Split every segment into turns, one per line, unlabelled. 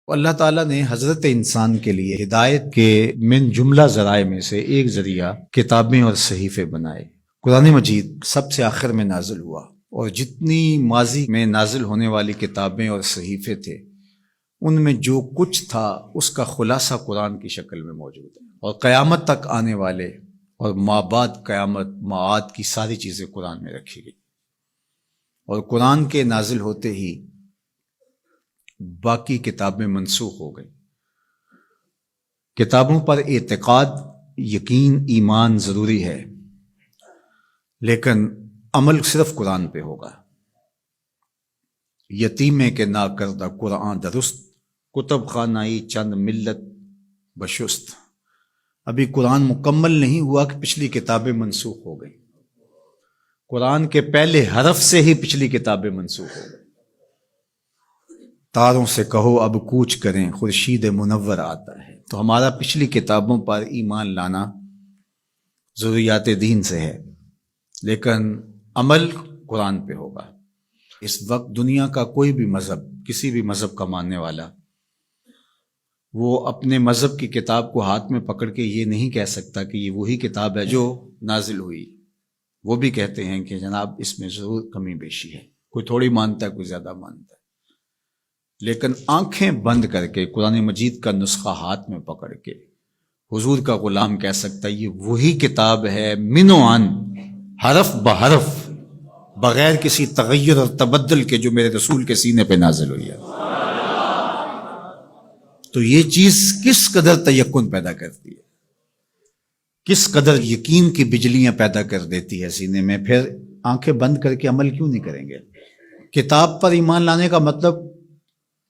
اللہ تعالیٰ نے حضرت انسان کے لیے ہدایت کے من جملہ ذرائع میں سے ایک ذریعہ کتابیں اور صحیفے بنائے۔ قرآن مجید سب سے آخر میں نازل ہوا، اور جتنی ماضی میں نازل ہونے والی کتابیں اور صحیفے تھے ان میں جو کچھ تھا اس کا خلاصہ قرآن کی شکل میں موجود ہے، اور قیامت تک آنے والے اور مابعد قیامت معاد کی ساری چیزیں قرآن میں رکھی گئی۔ اور قرآن کے نازل ہوتے ہی باقی کتابیں منسوخ ہو گئی۔ کتابوں پر اعتقاد، یقین، ایمان ضروری ہے، لیکن عمل صرف قرآن پہ ہوگا۔ یتیمے کے نا کردہ قرآن درست، کتب خانائی چند ملت بشست۔ ابھی قرآن مکمل نہیں ہوا کہ پچھلی کتابیں منسوخ ہو گئی۔ قرآن کے پہلے حرف سے ہی پچھلی کتابیں منسوخ ہو گئی۔ تاروں سے کہو اب کوچ کریں، خورشید منور آتا ہے۔ تو ہمارا پچھلی کتابوں پر ایمان لانا ضروریات دین سے ہے، لیکن عمل قرآن پہ ہوگا۔ اس وقت دنیا کا کوئی بھی مذہب، کسی بھی مذہب کا ماننے والا، وہ اپنے مذہب کی کتاب کو ہاتھ میں پکڑ کے یہ نہیں کہہ سکتا کہ یہ وہی کتاب ہے جو نازل ہوئی۔ وہ بھی کہتے ہیں کہ جناب اس میں ضرور کمی بیشی ہے، کوئی تھوڑی مانتا ہے، کوئی زیادہ مانتا ہے، لیکن آنکھیں بند کر کے قرآن مجید کا نسخہ ہاتھ میں پکڑ کے حضور کا غلام کہہ سکتا ہے یہ وہی کتاب ہے، من و عن، حرف بحرف، بغیر کسی تغیر اور تبدل کے، جو میرے رسول کے سینے پہ نازل ہوئی ہے۔ تو یہ چیز کس قدر تیقن پیدا کرتی ہے، کس قدر یقین کی بجلیاں پیدا کر دیتی ہے سینے میں۔ پھر آنکھیں بند کر کے عمل کیوں نہیں کریں گے؟ کتاب پر ایمان لانے کا مطلب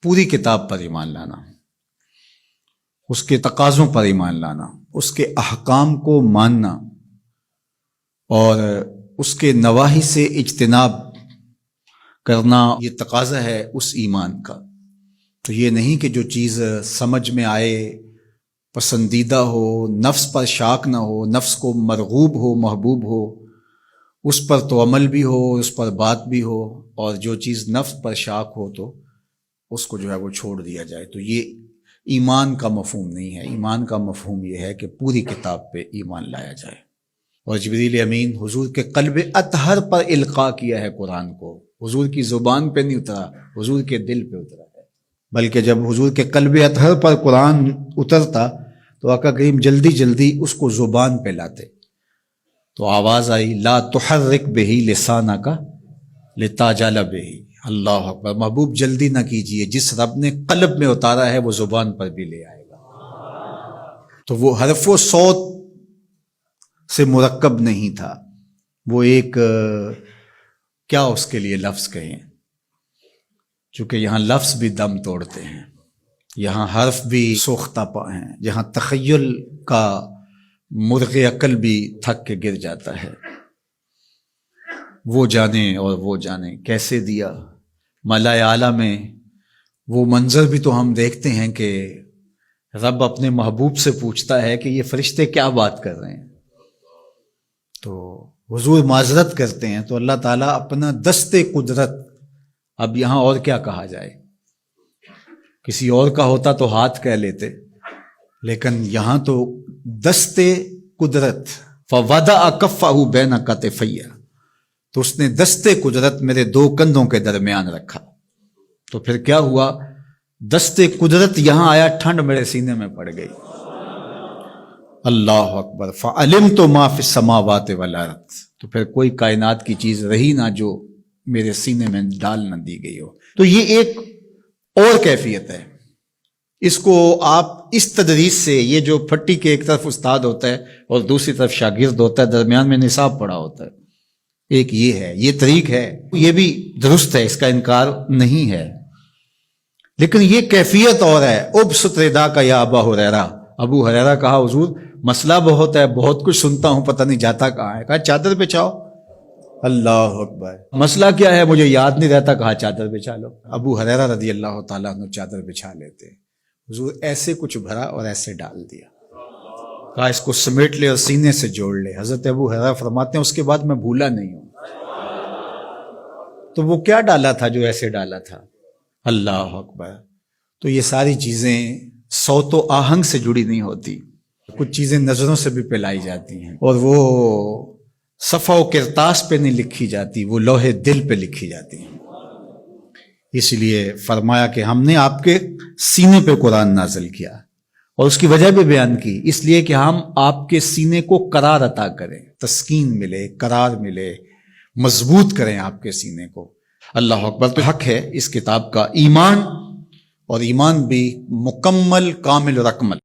پوری کتاب پر ایمان لانا، اس کے تقاضوں پر ایمان لانا، اس کے احکام کو ماننا، اور اس کے نواہی سے اجتناب کرنا، یہ تقاضا ہے اس ایمان کا۔ تو یہ نہیں کہ جو چیز سمجھ میں آئے، پسندیدہ ہو، نفس پر شاک نہ ہو، نفس کو مرغوب ہو، محبوب ہو، اس پر تو عمل بھی ہو، اس پر بات بھی ہو، اور جو چیز نفس پر شاک ہو تو اس کو جو ہے وہ چھوڑ دیا جائے۔ تو یہ ایمان کا مفہوم نہیں ہے۔ ایمان کا مفہوم یہ ہے کہ پوری کتاب پہ ایمان لایا جائے۔ اور جبریل امین حضور کے قلب اطہر پر القاء کیا ہے قرآن کو، حضور کی زبان پہ نہیں اترا، حضور کے دل پہ اترا ہے۔ بلکہ جب حضور کے قلب اطہر پر قرآن اترتا تو آقا کریم جلدی جلدی اس کو زبان پہ لاتے، تو آواز آئی لا تحرک بہ لسانک لتعجل بہ۔ اللہ اکبر، محبوب جلدی نہ کیجئے، جس رب نے قلب میں اتارا ہے وہ زبان پر بھی لے آئے گا۔ تو وہ حرف و صوت سے مرکب نہیں تھا، وہ ایک کیا اس کے لیے لفظ کہیں، چونکہ یہاں لفظ بھی دم توڑتے ہیں، یہاں حرف بھی سوختہ پا ہیں، جہاں تخیل کا مرغ عقل بھی تھک کے گر جاتا ہے۔ وہ جانے اور وہ جانے کیسے دیا ملائے اعلیٰ میں۔ وہ منظر بھی تو ہم دیکھتے ہیں کہ رب اپنے محبوب سے پوچھتا ہے کہ یہ فرشتے کیا بات کر رہے ہیں، تو حضور معذرت کرتے ہیں، تو اللہ تعالیٰ اپنا دست قدرت، اب یہاں اور کیا کہا جائے، کسی اور کا ہوتا تو ہاتھ کہہ لیتے، لیکن یہاں تو دست قدرت، فوضع کفہ بین کتفی، تو اس نے دست قدرت میرے دو کندھوں کے درمیان رکھا۔ تو پھر کیا ہوا، دست قدرت یہاں آیا، ٹھنڈ میرے سینے میں پڑ گئی۔ اللہ اکبر، فعلمت ما فی السماوات والارض، تو پھر کوئی کائنات کی چیز رہی نہ جو میرے سینے میں ڈال نہ دی گئی ہو۔ تو یہ ایک اور کیفیت ہے، اس کو آپ اس تدریس سے، یہ جو پھٹی کے ایک طرف استاد ہوتا ہے اور دوسری طرف شاگرد ہوتا ہے، درمیان میں نصاب پڑا ہوتا ہے، ایک یہ ہے، یہ طریق ہے، یہ بھی درست ہے، اس کا انکار نہیں ہے، لیکن یہ کیفیت اور ہے۔ ابسط ردا کا یا ابا ہریرہ، ابو ہریرہ کہا حضور مسئلہ بہت ہے، بہت کچھ سنتا ہوں، پتہ نہیں جاتا کہاں ہے، کہا چادر بچھاؤ۔ اللہ اکبر، مسئلہ کیا ہے مجھے یاد نہیں رہتا، کہا چادر بچھا لو۔ ابو ہریرہ رضی اللہ تعالیٰ عنہ چادر بچھا لیتے، حضور ایسے کچھ بھرا اور ایسے ڈال دیا، کہا اس کو سمیٹ لے اور سینے سے جوڑ لے۔ حضرت ابو ہریرہ فرماتے ہیں اس کے بعد میں بھولا نہیں ہوں۔ تو وہ کیا ڈالا تھا جو ایسے ڈالا تھا؟ اللہ اکبر، تو یہ ساری چیزیں صوت و آہنگ سے جڑی نہیں ہوتی، کچھ چیزیں نظروں سے بھی پلائی جاتی ہیں، اور وہ صفحہ و کرتاس پہ نہیں لکھی جاتی، وہ لوح دل پہ لکھی جاتی ہیں۔ اس لیے فرمایا کہ ہم نے آپ کے سینے پہ قرآن نازل کیا، اور اس کی وجہ بھی بیان کی، اس لیے کہ ہم آپ کے سینے کو قرار عطا کریں، تسکین ملے، قرار ملے، مضبوط کریں آپ کے سینے کو۔ اللہ اکبر۔ تو حق ہے اس کتاب کا ایمان، اور ایمان بھی مکمل کامل اور اکمل۔